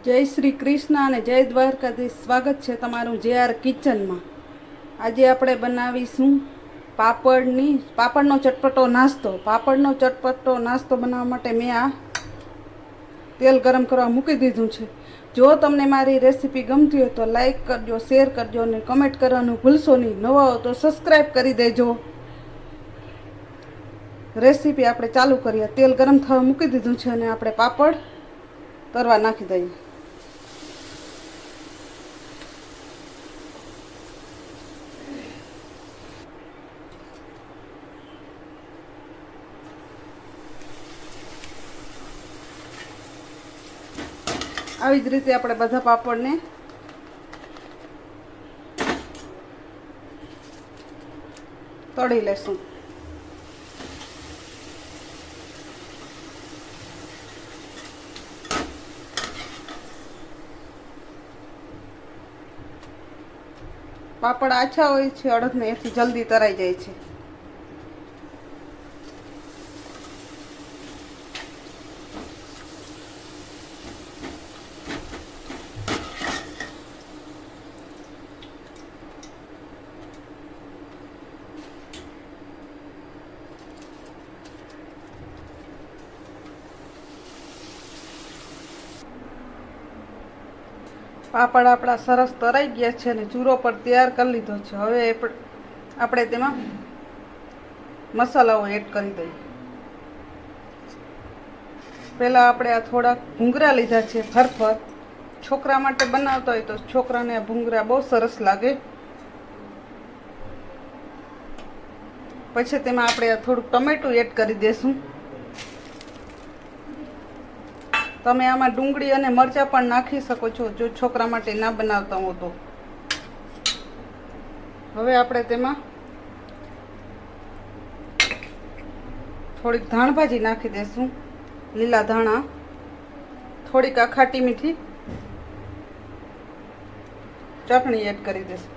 જય શ્રી કૃષ્ણ અને જય દ્વારકાધીશ. સ્વાગત છે તમારું JR કિચનમાં. આજે આપણે બનાવીશું પાપડનો ચટપટો નાસ્તો. પાપડનો ચટપટો નાસ્તો બનાવવા માટે મેં આ તેલ ગરમ કરવા મૂકી દીધું છે. જો તમને મારી રેસીપી ગમતી હોય તો લાઈક કરજો, શેર કરજો અને કમેન્ટ કરવાનું ભૂલશો નહીં. નવા હો તો સબસ્ક્રાઈબ કરી દેજો. રેસીપી આપણે ચાલુ કરીએ. તેલ ગરમ થવા મૂકી દીધું છે અને આપણે પાપડ તરવા નાખી દઈએ. આવી જ રીતે આપણે બધા પાપડને તળી લેશું. પાપડ આછા હોય છે અડદને, એથી જલ્દી તરાઈ જાય છે. પાપડ આપણા સરસ તરાઈ ગયા છે અને ચૂરો પર તૈયાર કરી લીધો છે. હવે આપણે તેમાં મસાલાઓ એડ કરી દઈએ. પહેલાં આપણે આ થોડાક ભૂંગળા લીધા છે ફરફર. છોકરા માટે બનાવતા હોય તો છોકરાને આ ભૂંગળા બહુ સરસ લાગે. પછી તેમાં આપણે આ થોડુંક ટમેટું એડ કરી દઈશું. તમે આમાં ડુંગળી અને મરચાં પણ નાખી શકો છો જો છોકરા માટે ના બનાવતા હો તો. હવે આપણે તેમાં થોડીક ધાણભાજી નાખી દઈશું, લીલા ધાણા, થોડીક આ ખાટી મીઠી ચટણી એડ કરી દઈશું.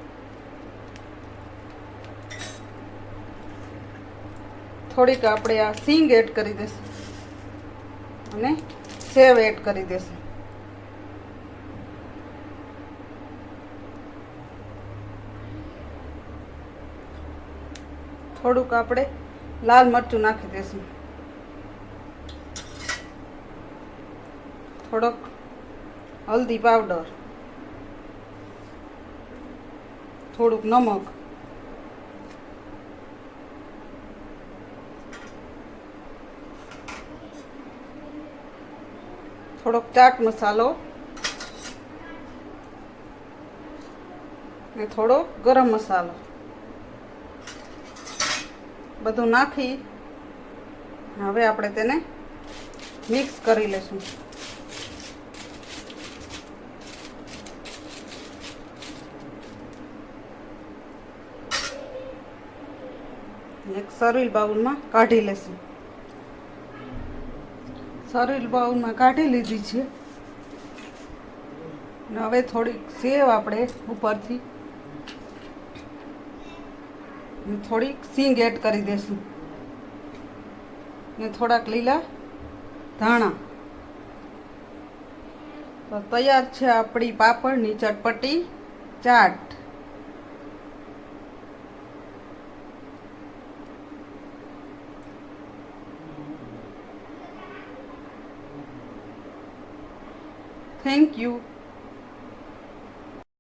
થોડીક આપણે આ સીંગ એડ કરી દઈશું અને સેવ એડ કરી દેશું. થોડુંક આપણે લાલ મરચું નાખી દઈશું. થોડોક હલ્દી પાવડર, થોડુંક નમક, થોડોક ચાટ મસાલો ને થોડો ગરમ મસાલો બધું નાખી હવે આપણે તેને મિક્સ કરી લઈશું. એક સર્વિંગ બાઉલમાં કાઢી લઈશું. સર્વિંગ બાઉલમાં કાઢી લીધી છે. ને હવે થોડીક સેવ આપણે ઉપરથી થોડીક સીંગ એડ કરી દઈશું ને થોડાક લીલા ધાણા. તો તૈયાર છે આપણી પાપડની ચટપટી ચાટ. Thank you.